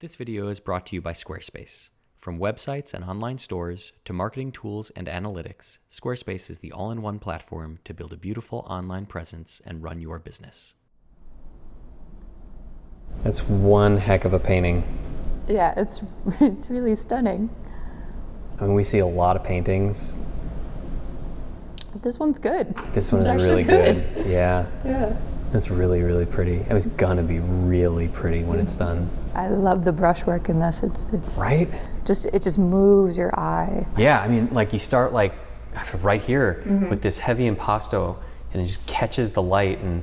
This video is brought to you by Squarespace. From websites and online stores to marketing tools and analytics, Squarespace is the all-in-one platform to build a beautiful online presence and run your business. That's one heck of a painting. Yeah, it's really stunning. I mean, we see a lot of paintings. This one's good. This one is really good. Yeah. It's really, really pretty. It was gonna be really pretty when it's done. I love the brushwork in this. It's right. It just moves your eye. Yeah, I mean, like you start like right here with this heavy impasto, and it just catches the light, and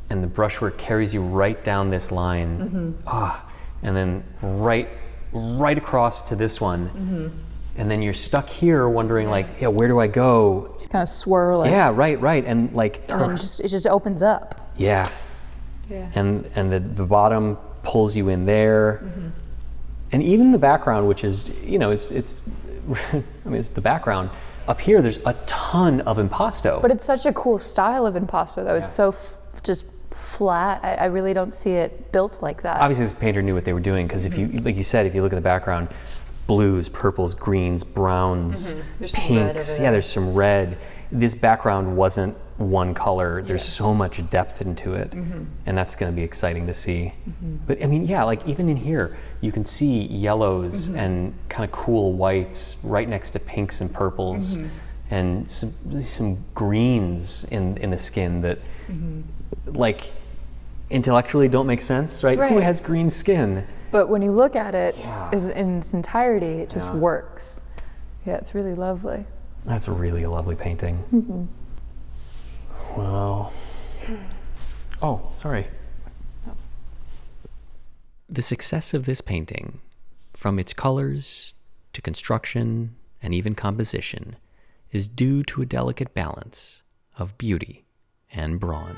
the brushwork carries you right down this line. And then right across to this one. And then you're stuck here wondering like, where do I go? It's kind of swirling. Yeah, right. And like And then it just opens up. Yeah. And the bottom pulls you in there. And even the background, which is, it's I mean, it's the background. Up here, there's a ton of impasto. But it's such a cool style of impasto, though. It's so just flat. I really don't see it built like that. Obviously, this painter knew what they were doing, because if you, like you said, if you look at the background, blues, purples, greens, browns, pinks. There's some red. This background wasn't one color. There's so much depth into it, and that's going to be exciting to see. But I mean, like even in here, you can see yellows and kind of cool whites right next to pinks and purples, and some greens in the skin that, like, intellectually don't make sense, right? Who has green skin? But when you look at it in its entirety, it just works. Yeah, it's really lovely. That's really a lovely painting. Wow. Oh, sorry. The success of this painting, from its colors to construction and even composition, is due to a delicate balance of beauty and brawn.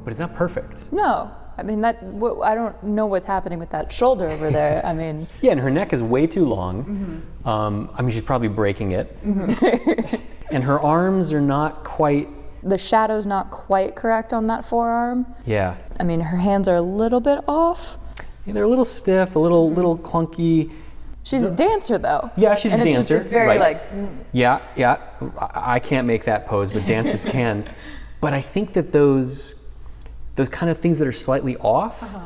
But it's not perfect. No, I mean I don't know what's happening with that shoulder over there. I mean, and her neck is way too long. I mean, she's probably breaking it. And her arms are not quite. The shadow's not quite correct on that forearm. Yeah. I mean, her hands are a little bit off. Yeah, they're a little stiff, a little clunky. She's a dancer, though. Yeah, she's a dancer. It's very like. Yeah. I can't make that pose, but dancers can. But I think that those kind of things that are slightly off,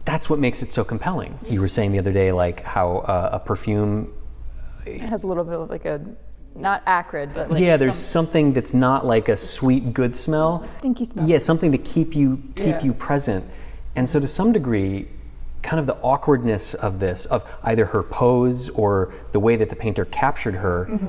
that's what makes it so compelling. You were saying the other day, like how a perfume, it has a little bit of like a, not acrid, but like there's something that's not like a sweet, good smell. Stinky smell. Yeah, something to keep you present. And so to some degree, kind of the awkwardness of this, of either her pose or the way that the painter captured her,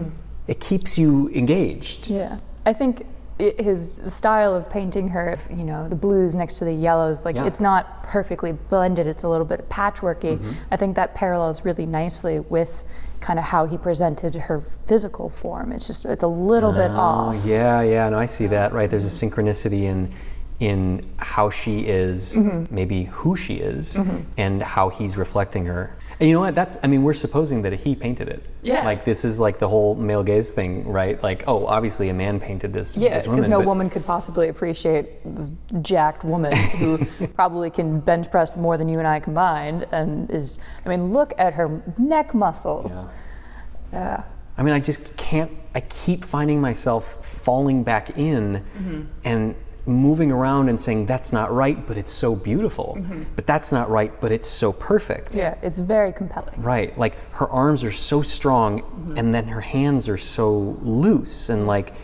it keeps you engaged. Yeah, I think his style of painting her, the blues next to the yellows, it's not perfectly blended, it's a little bit patchworky. I think that parallels really nicely with kind of how he presented her physical form. It's a little bit off. No, I see that, right? There's a synchronicity in how she is, maybe who she is, and how he's reflecting her. And you know what, we're supposing that he painted it. Yeah. Like, this is like the whole male gaze thing, right? Like, obviously a man painted this woman. Yeah, because no woman could possibly appreciate this jacked woman who probably can bench press more than you and I combined, and look at her neck muscles. Yeah. I mean, I keep finding myself falling back in and moving around and saying, that's not right, but it's so beautiful. But that's not right, but it's so perfect. Yeah, it's very compelling. Right, like her arms are so strong, and then her hands are so loose, and like,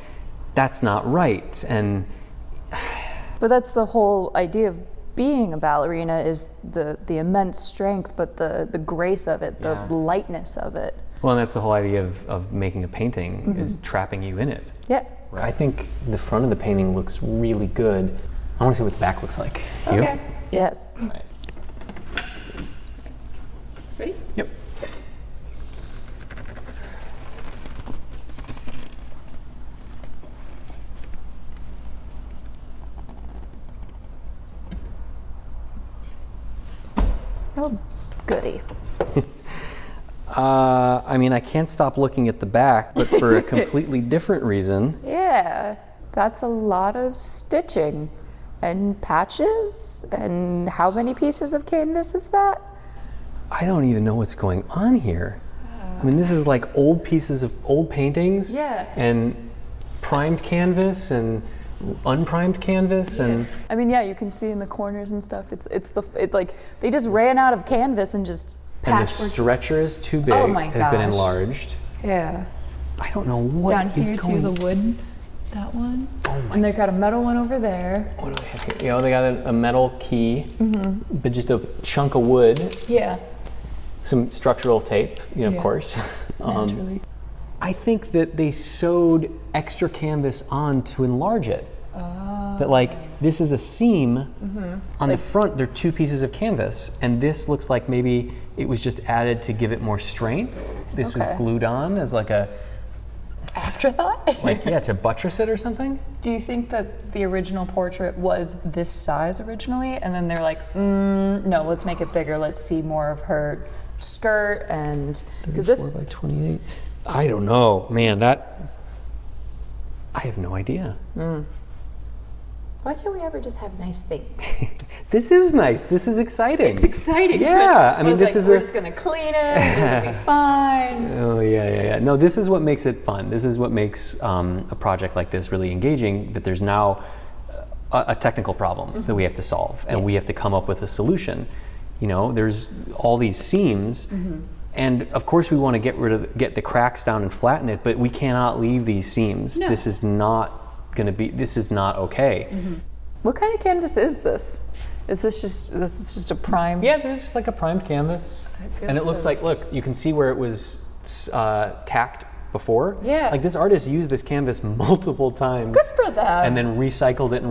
that's not right. And but that's the whole idea of being a ballerina, is the immense strength, but the grace of it, the lightness of it. Well, and that's the whole idea of making a painting, is trapping you in it. Yeah. Right. I think the front of the painting looks really good. I want to see what the back looks like. Okay. You? Yes. All right. Ready? Yep. Oh, goody. I mean, I can't stop looking at the back, but for a completely different reason. Yeah, that's a lot of stitching and patches. And how many pieces of canvas is that? I don't even know what's going on here. I mean, this is like old pieces of old paintings. Yeah. And primed canvas and unprimed canvas. And I mean, yeah, you can see in the corners and stuff. It's like they just ran out of canvas and just patched. And the stretcher is too big. Oh my has been gosh. enlarged. Yeah. I don't know what Down is here going. too, the wood, that one. Oh my. And they've got a metal one over there. What do we have here? You know, they got a metal key, but just a chunk of wood. Yeah. Some structural tape, of course. Naturally. I think that they sewed extra canvas on to enlarge it. That like this is a seam on the front. There are two pieces of canvas, and this looks like maybe it was just added to give it more strength. This was glued on as like a afterthought. To buttress it or something. Do you think that the original portrait was this size originally, and then they're like, no, let's make it bigger. Let's see more of her skirt, and because this 4 by 28. I don't know, man. I have no idea. Why can't we ever just have nice things? This is nice. This is exciting. It's exciting. Yeah, I mean, this is we're just gonna clean it. It'll be fine. Oh yeah. No, this is what makes it fun. This is what makes a project like this really engaging. That there's now a technical problem that we have to solve, and we have to come up with a solution. There's all these seams, and of course we want to get the cracks down and flatten it, but we cannot leave these seams. No. This is not okay. What kind of canvas is this? This is just a prime. Yeah, this is just like a primed canvas, and it looks like, look, you can see where it was tacked before. Yeah. Like this artist used this canvas multiple times. Good for them. And then recycled it.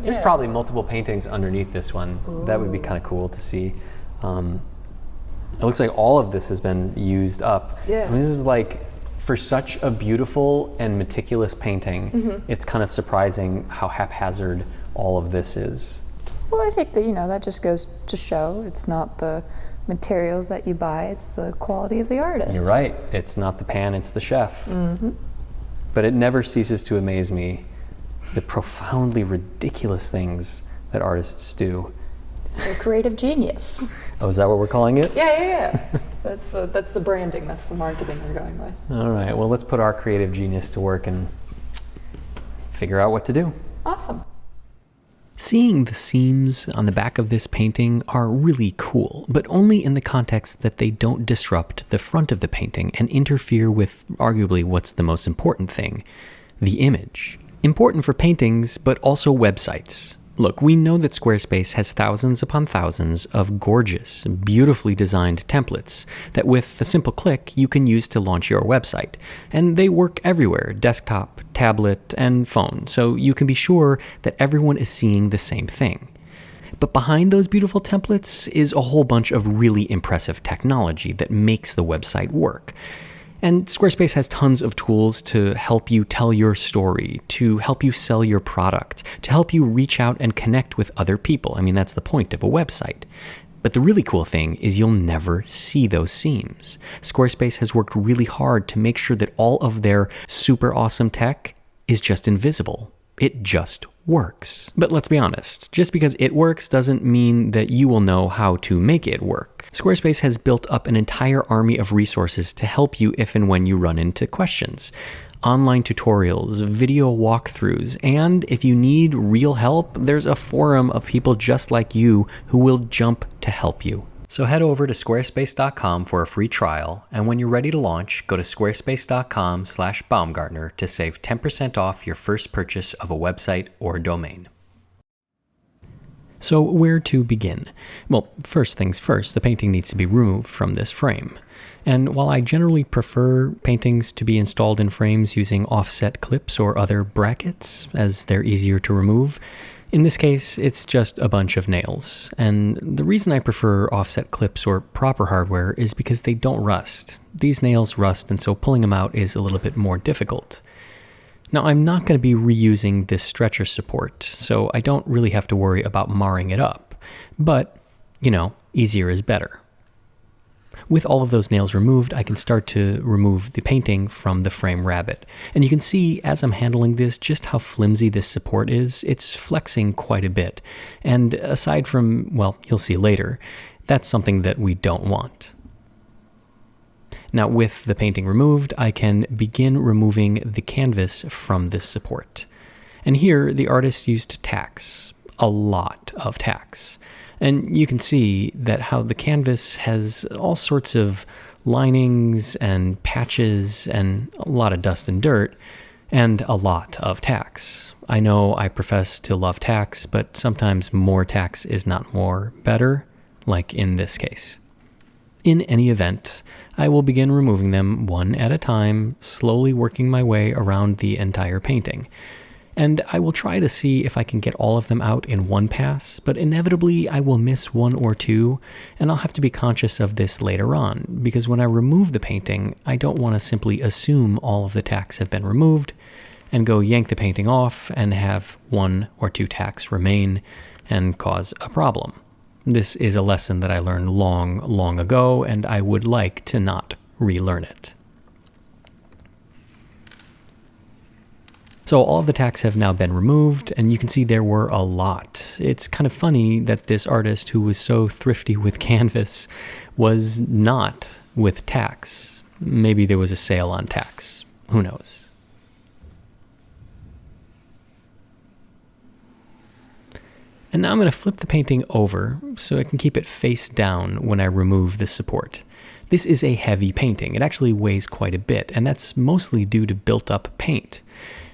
There's Yeah. probably multiple paintings underneath this one. Ooh. That would be kind of cool to see. It looks like all of this has been used up. Yeah. I mean, this is like, for such a beautiful and meticulous painting, it's kind of surprising how haphazard all of this is. Well, I think that, that just goes to show it's not the materials that you buy, it's the quality of the artist. You're right. It's not the pan, it's the chef. But it never ceases to amaze me the profoundly ridiculous things that artists do. It's their creative genius. Oh, is that what we're calling it? Yeah. That's the branding, that's the marketing we're going with. All right, well, let's put our creative genius to work and figure out what to do. Awesome. Seeing the seams on the back of this painting are really cool, but only in the context that they don't disrupt the front of the painting and interfere with arguably what's the most important thing, the image. Important for paintings, but also websites. Look, we know that Squarespace has thousands upon thousands of gorgeous, beautifully designed templates that with a simple click you can use to launch your website. And they work everywhere, desktop, tablet, and phone, so you can be sure that everyone is seeing the same thing. But behind those beautiful templates is a whole bunch of really impressive technology that makes the website work. And Squarespace has tons of tools to help you tell your story, to help you sell your product, to help you reach out and connect with other people. I mean, that's the point of a website. But the really cool thing is you'll never see those seams. Squarespace has worked really hard to make sure that all of their super awesome tech is just invisible. It just works. But let's be honest, just because it works doesn't mean that you will know how to make it work. Squarespace has built up an entire army of resources to help you if and when you run into questions. Online tutorials, video walkthroughs, and if you need real help, there's a forum of people just like you who will jump to help you. So head over to squarespace.com for a free trial, and when you're ready to launch, go to squarespace.com/Baumgartner to save 10% off your first purchase of a website or domain. So where to begin? Well, first things first, the painting needs to be removed from this frame. And while I generally prefer paintings to be installed in frames using offset clips or other brackets, as they're easier to remove, in this case, it's just a bunch of nails. And the reason I prefer offset clips or proper hardware is because they don't rust. These nails rust, and so pulling them out is a little bit more difficult. Now, I'm not going to be reusing this stretcher support, so I don't really have to worry about marring it up. But, easier is better. With all of those nails removed, I can start to remove the painting from the frame rabbet. And you can see as I'm handling this just how flimsy this support is. It's flexing quite a bit. And aside from, well, you'll see later, that's something that we don't want. Now with the painting removed, I can begin removing the canvas from this support. And here the artist used tacks, a lot of tacks. And you can see that how the canvas has all sorts of linings and patches and a lot of dust and dirt and a lot of tacks. I know I profess to love tacks, but sometimes more tacks is not more better, like in this case. In any event, I will begin removing them one at a time, slowly working my way around the entire painting. And I will try to see if I can get all of them out in one pass, but inevitably I will miss one or two, and I'll have to be conscious of this later on, because when I remove the painting, I don't want to simply assume all of the tacks have been removed, and go yank the painting off and have one or two tacks remain and cause a problem. This is a lesson that I learned long ago, and I would like to not relearn it. So all of the tacks have now been removed, and you can see there were a lot. It's kind of funny that this artist who was so thrifty with canvas was not with tacks. Maybe there was a sale on tacks. Who knows? And now I'm going to flip the painting over so I can keep it face down when I remove the support. This is a heavy painting. It actually weighs quite a bit, and that's mostly due to built-up paint.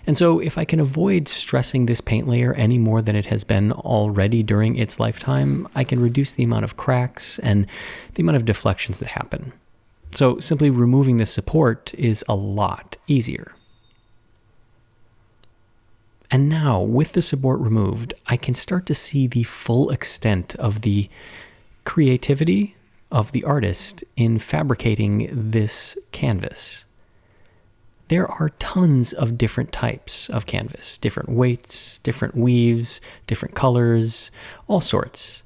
And so if I can avoid stressing this paint layer any more than it has been already during its lifetime, I can reduce the amount of cracks and the amount of deflections that happen. So simply removing this support is a lot easier. And now, with the support removed, I can start to see the full extent of the creativity of the artist in fabricating this canvas. There are tons of different types of canvas, different weights, different weaves, different colors, all sorts.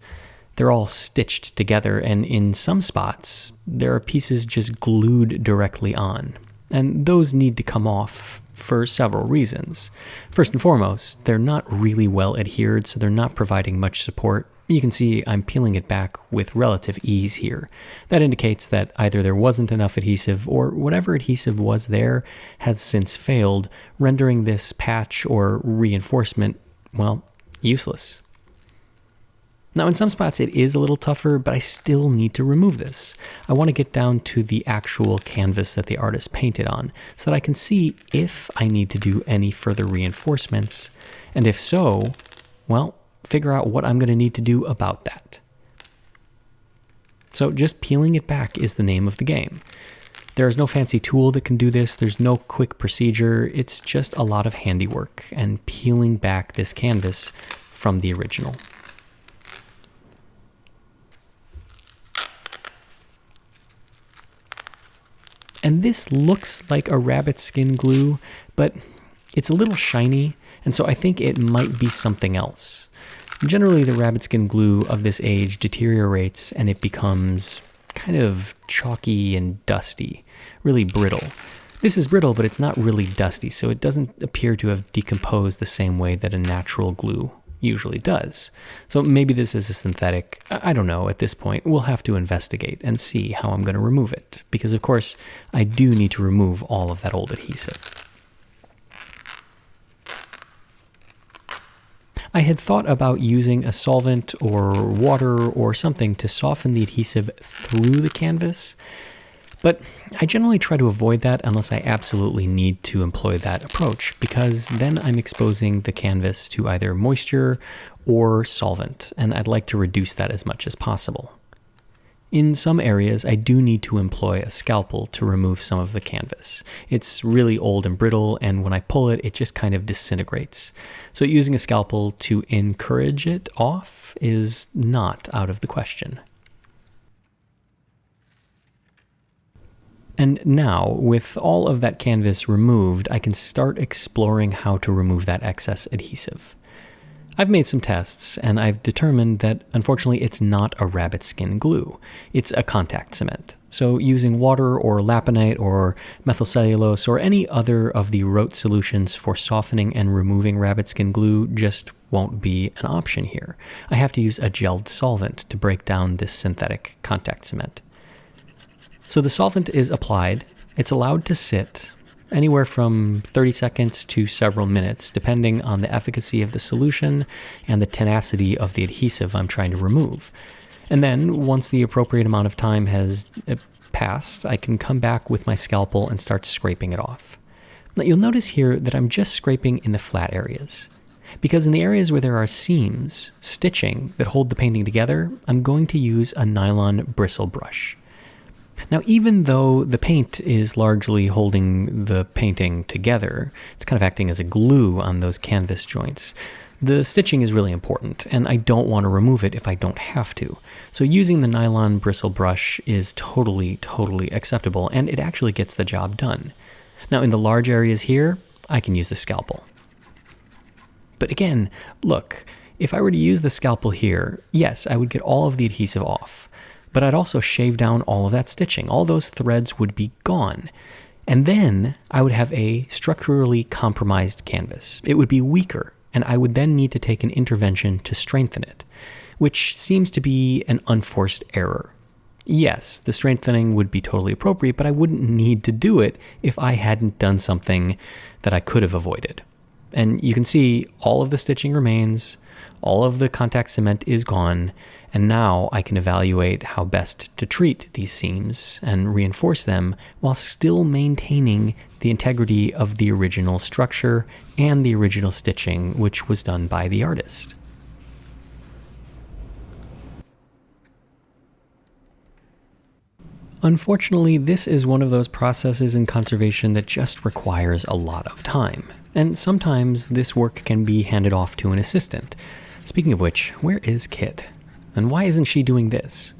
They're all stitched together, and in some spots, there are pieces just glued directly on. And those need to come off for several reasons. First and foremost, they're not really well adhered, so they're not providing much support. You can see I'm peeling it back with relative ease here. That indicates that either there wasn't enough adhesive or whatever adhesive was there has since failed, rendering this patch or reinforcement, well, useless. Now in some spots it is a little tougher, but I still need to remove this. I want to get down to the actual canvas that the artist painted on so that I can see if I need to do any further reinforcements, and if so, well, figure out what I'm going to need to do about that. So just peeling it back is the name of the game. There is no fancy tool that can do this. There's no quick procedure. It's just a lot of handiwork and peeling back this canvas from the original. And this looks like a rabbit skin glue, but it's a little shiny, and so I think it might be something else. Generally, the rabbit skin glue of this age deteriorates and it becomes kind of chalky and dusty, really brittle. This is brittle, but it's not really dusty, so it doesn't appear to have decomposed the same way that a natural glue usually does. So maybe this is a synthetic. I don't know at this point. We'll have to investigate and see how I'm going to remove it, because of course I do need to remove all of that old adhesive. I had thought about using a solvent or water or something to soften the adhesive through the canvas, but I generally try to avoid that unless I absolutely need to employ that approach, because then I'm exposing the canvas to either moisture or solvent, and I'd like to reduce that as much as possible. In some areas, I do need to employ a scalpel to remove some of the canvas. It's really old and brittle, and when I pull it, it just kind of disintegrates. So using a scalpel to encourage it off is not out of the question. And now, with all of that canvas removed, I can start exploring how to remove that excess adhesive. I've made some tests, and I've determined that, unfortunately, it's not a rabbit skin glue. It's a contact cement. So using water or laponite or methylcellulose or any other of the writ solutions for softening and removing rabbit skin glue just won't be an option here. I have to use a gelled solvent to break down this synthetic contact cement. So the solvent is applied. It's allowed to sit anywhere from 30 seconds to several minutes, depending on the efficacy of the solution and the tenacity of the adhesive I'm trying to remove. And then, once the appropriate amount of time has passed, I can come back with my scalpel and start scraping it off. Now, you'll notice here that I'm just scraping in the flat areas, because in the areas where there are seams, stitching that hold the painting together, I'm going to use a nylon bristle brush. Now, even though the paint is largely holding the painting together, it's kind of acting as a glue on those canvas joints, the stitching is really important, and I don't want to remove it if I don't have to. So using the nylon bristle brush is totally acceptable, and it actually gets the job done. Now, in the large areas here, I can use the scalpel. But again, look, if I were to use the scalpel here, yes, I would get all of the adhesive off. But I'd also shave down all of that stitching. All those threads would be gone. And then I would have a structurally compromised canvas. It would be weaker, and I would then need to take an intervention to strengthen it, which seems to be an unforced error. Yes, the strengthening would be totally appropriate, but I wouldn't need to do it if I hadn't done something that I could have avoided. And you can see all of the stitching remains, all of the contact cement is gone, and now I can evaluate how best to treat these seams and reinforce them while still maintaining the integrity of the original structure and the original stitching, which was done by the artist. Unfortunately, this is one of those processes in conservation that just requires a lot of time, and sometimes this work can be handed off to an assistant. Speaking of which, where is Kit? And why isn't she doing this?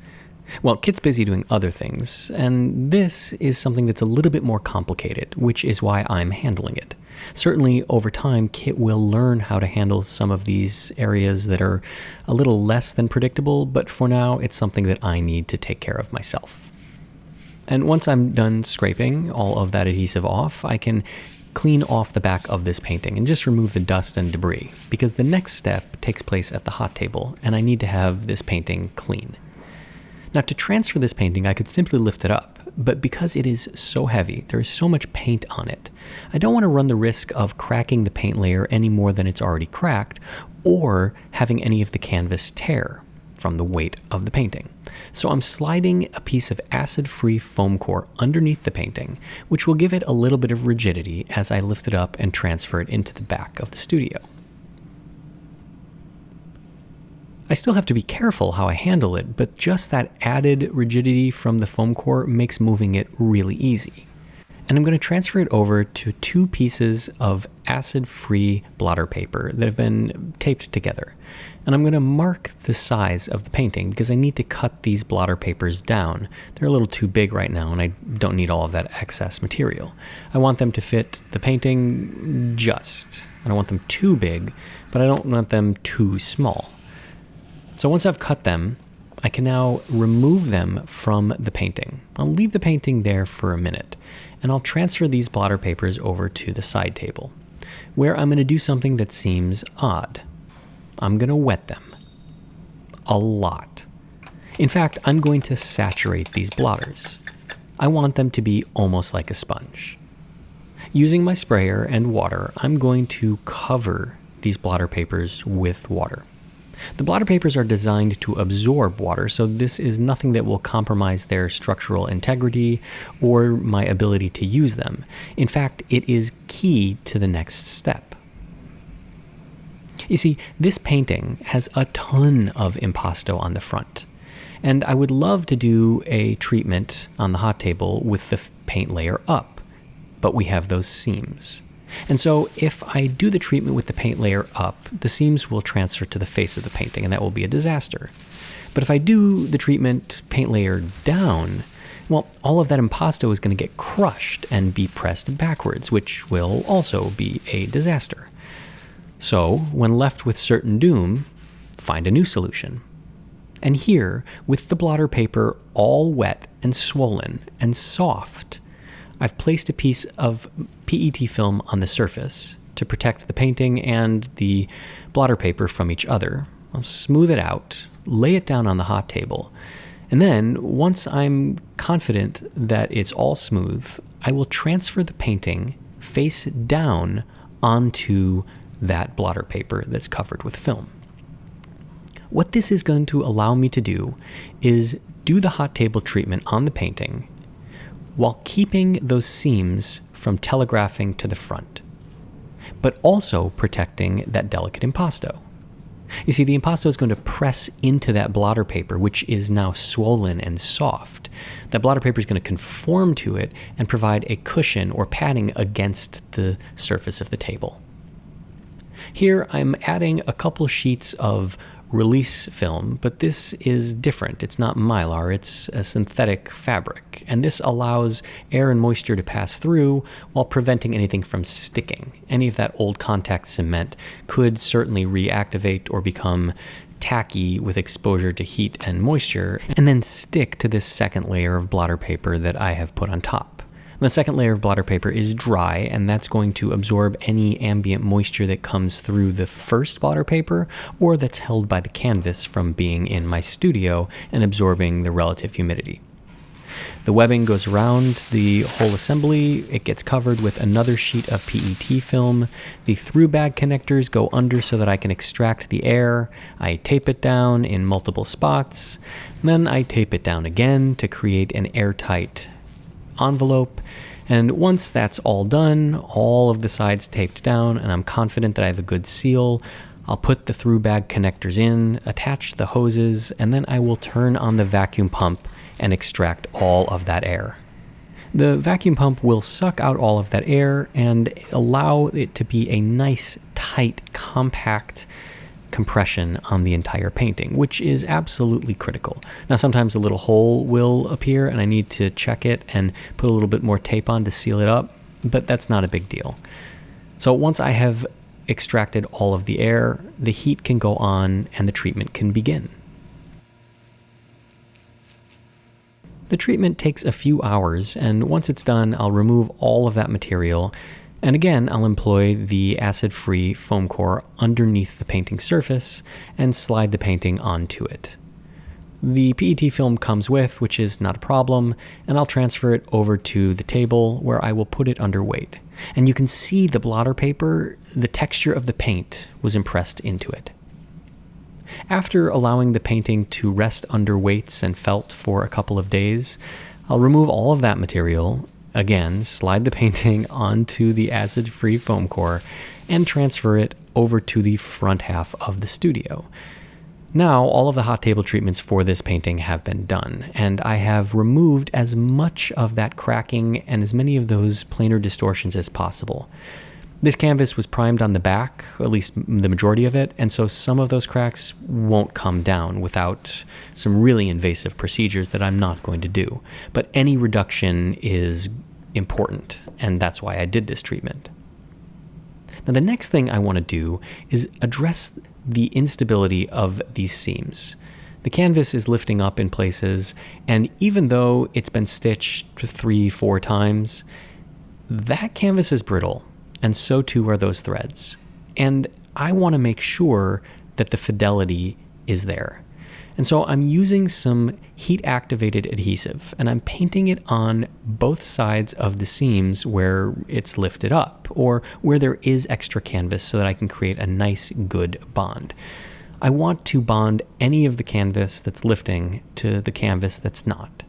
Well, Kit's busy doing other things, and this is something that's a little bit more complicated, which is why I'm handling it. Certainly, over time, Kit will learn how to handle some of these areas that are a little less than predictable, but for now, it's something that I need to take care of myself. And once I'm done scraping all of that adhesive off, I can clean off the back of this painting and just remove the dust and debris, because the next step takes place at the hot table, and I need to have this painting clean. Now, to transfer this painting, I could simply lift it up, but because it is so heavy, there is so much paint on it, I don't want to run the risk of cracking the paint layer any more than it's already cracked, or having any of the canvas tear from the weight of the painting. So I'm sliding a piece of acid-free foam core underneath the painting, which will give it a little bit of rigidity as I lift it up and transfer it into the back of the studio. I still have to be careful how I handle it, but just that added rigidity from the foam core makes moving it really easy. And I'm going to transfer it over to 2 pieces of acid-free blotter paper that have been taped together. And I'm going to mark the size of the painting because I need to cut these blotter papers down. They're a little too big right now, and I don't need all of that excess material. I want them to fit the painting just. I don't want them too big, but I don't want them too small. So once I've cut them, I can now remove them from the painting. I'll leave the painting there for a minute, and I'll transfer these blotter papers over to the side table, where I'm going to do something that seems odd. I'm going to wet them. A lot. In fact, I'm going to saturate these blotters. I want them to be almost like a sponge. Using my sprayer and water, I'm going to cover these blotter papers with water. The blotter papers are designed to absorb water, so this is nothing that will compromise their structural integrity or my ability to use them. In fact, it is key to the next step. You see, this painting has a ton of impasto on the front, and I would love to do a treatment on the hot table with the paint layer up, but we have those seams. And so if I do the treatment with the paint layer up, the seams will transfer to the face of the painting, and that will be a disaster. But if I do the treatment paint layer down, well, all of that impasto is going to get crushed and be pressed backwards, which will also be a disaster. So, when left with certain doom, find a new solution. And here, with the blotter paper all wet and swollen and soft, I've placed a piece of PET film on the surface to protect the painting and the blotter paper from each other. I'll smooth it out, lay it down on the hot table, and then, once I'm confident that it's all smooth, I will transfer the painting face down onto that blotter paper that's covered with film. What this is going to allow me to do is do the hot table treatment on the painting while keeping those seams from telegraphing to the front, but also protecting that delicate impasto. You see, the impasto is going to press into that blotter paper, which is now swollen and soft. That blotter paper is going to conform to it and provide a cushion or padding against the surface of the table. Here, I'm adding a couple sheets of release film, but this is different. It's not mylar, it's a synthetic fabric, and this allows air and moisture to pass through while preventing anything from sticking. Any of that old contact cement could certainly reactivate or become tacky with exposure to heat and moisture, and then stick to this second layer of blotter paper that I have put on top. The second layer of blotter paper is dry, and that's going to absorb any ambient moisture that comes through the first blotter paper or that's held by the canvas from being in my studio and absorbing the relative humidity. The webbing goes around the whole assembly. It gets covered with another sheet of PET film. The through bag connectors go under so that I can extract the air. I tape it down in multiple spots. Then I tape it down again to create an airtight envelope, and once that's all done, all of the sides taped down, and I'm confident that I have a good seal, I'll put the through bag connectors in, attach the hoses, and then I will turn on the vacuum pump and extract all of that air. The vacuum pump will suck out all of that air and allow it to be a nice, tight, compact compression on the entire painting, which is absolutely critical. Now, sometimes a little hole will appear and I need to check it and put a little bit more tape on to seal it up, but that's not a big deal. So once I have extracted all of the air, the heat can go on and the treatment can begin. The treatment takes a few hours, and once it's done, I'll remove all of that material. And again, I'll employ the acid-free foam core underneath the painting surface and slide the painting onto it. The PET film comes with, which is not a problem, and I'll transfer it over to the table where I will put it under weight. And you can see the blotter paper, the texture of the paint was impressed into it. After allowing the painting to rest under weights and felt for a couple of days, I'll remove all of that material. Again, slide the painting onto the acid-free foam core and transfer it over to the front half of the studio. Now, all of the hot table treatments for this painting have been done, and I have removed as much of that cracking and as many of those planar distortions as possible. This canvas was primed on the back, at least the majority of it, and so some of those cracks won't come down without some really invasive procedures that I'm not going to do. But any reduction is important, and that's why I did this treatment. Now, the next thing I want to do is address the instability of these seams. The canvas is lifting up in places, and even though it's been stitched 3-4 times, that canvas is brittle. And so too are those threads. And I want to make sure that the fidelity is there. And so I'm using some heat-activated adhesive, and I'm painting it on both sides of the seams where it's lifted up, or where there is extra canvas so that I can create a nice, good bond. I want to bond any of the canvas that's lifting to the canvas that's not.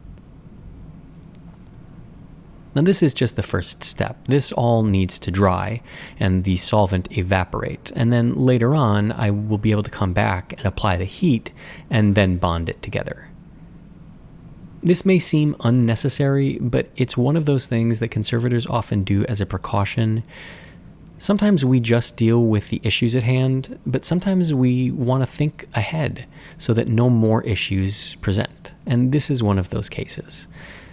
Now, this is just the first step. This all needs to dry and the solvent evaporate. And then later on, I will be able to come back and apply the heat and then bond it together. This may seem unnecessary, but it's one of those things that conservators often do as a precaution. Sometimes we just deal with the issues at hand, but sometimes we want to think ahead so that no more issues present. And this is one of those cases.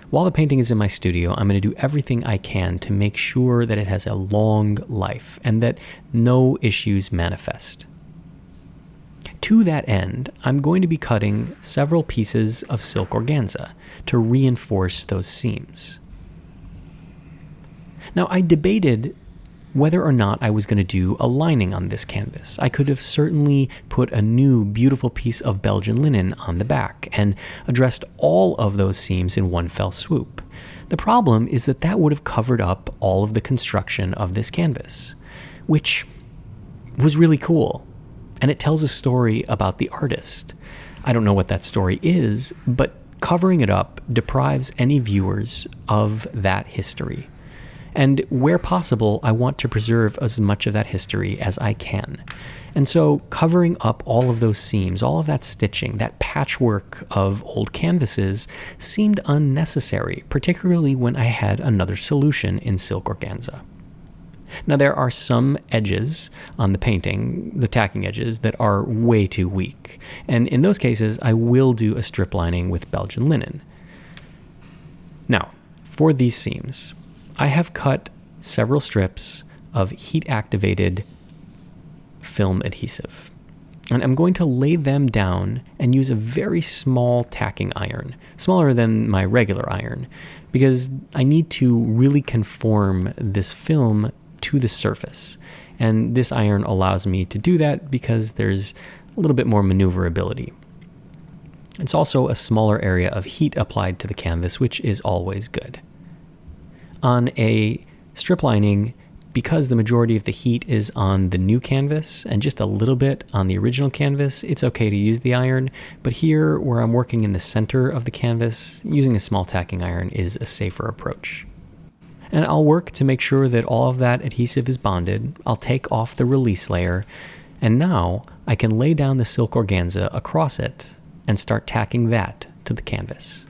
While the painting is in my studio, I'm going to do everything I can to make sure that it has a long life and that no issues manifest. To that end, I'm going to be cutting several pieces of silk organza to reinforce those seams. Now, I debated whether or not I was going to do a lining on this canvas. I could have certainly put a new beautiful piece of Belgian linen on the back and addressed all of those seams in one fell swoop. The problem is that that would have covered up all of the construction of this canvas, which was really cool. And it tells a story about the artist. I don't know what that story is, but covering it up deprives any viewers of that history. And where possible, I want to preserve as much of that history as I can. And so covering up all of those seams, all of that stitching, that patchwork of old canvases seemed unnecessary, particularly when I had another solution in silk organza. Now, there are some edges on the painting, the tacking edges, that are way too weak. And in those cases, I will do a strip lining with Belgian linen. Now, for these seams, I have cut several strips of heat-activated film adhesive. And I'm going to lay them down and use a very small tacking iron, smaller than my regular iron, because I need to really conform this film to the surface. And this iron allows me to do that because there's a little bit more maneuverability. It's also a smaller area of heat applied to the canvas, which is always good. On a strip lining, because the majority of the heat is on the new canvas and just a little bit on the original canvas, it's okay to use the iron. But here, where I'm working in the center of the canvas, using a small tacking iron is a safer approach. And I'll work to make sure that all of that adhesive is bonded. I'll take off the release layer, and now I can lay down the silk organza across it and start tacking that to the canvas.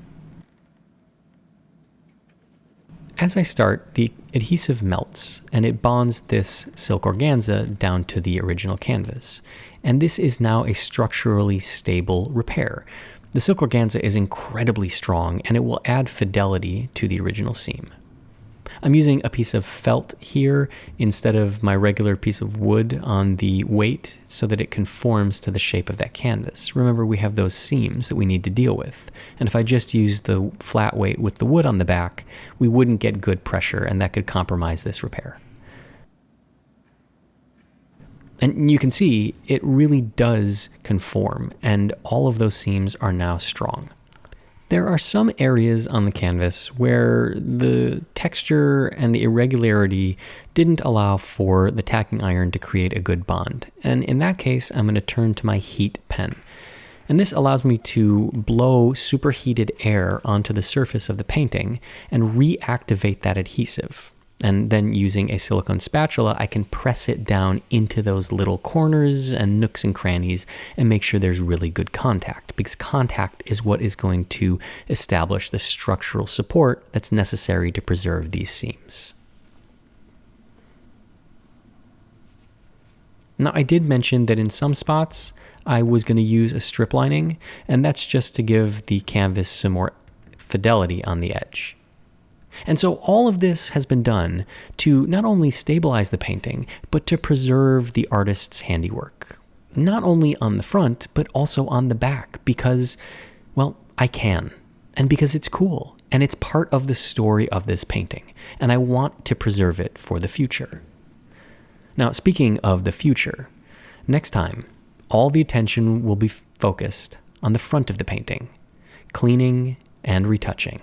As I start, the adhesive melts and it bonds this silk organza down to the original canvas. And this is now a structurally stable repair. The silk organza is incredibly strong and it will add fidelity to the original seam. I'm using a piece of felt here instead of my regular piece of wood on the weight so that it conforms to the shape of that canvas. Remember, we have those seams that we need to deal with. And if I just use the flat weight with the wood on the back, we wouldn't get good pressure and that could compromise this repair. And you can see it really does conform and all of those seams are now strong. There are some areas on the canvas where the texture and the irregularity didn't allow for the tacking iron to create a good bond. And in that case, I'm going to turn to my heat pen. And this allows me to blow superheated air onto the surface of the painting and reactivate that adhesive. And then using a silicone spatula, I can press it down into those little corners and nooks and crannies and make sure there's really good contact, because contact is what is going to establish the structural support that's necessary to preserve these seams. Now, I did mention that in some spots I was going to use a strip lining, and that's just to give the canvas some more fidelity on the edge. And so all of this has been done to not only stabilize the painting, but to preserve the artist's handiwork. Not only on the front, but also on the back, because, well, I can. And because it's cool, and it's part of the story of this painting, and I want to preserve it for the future. Now, speaking of the future, next time, all the attention will be focused on the front of the painting, cleaning and retouching.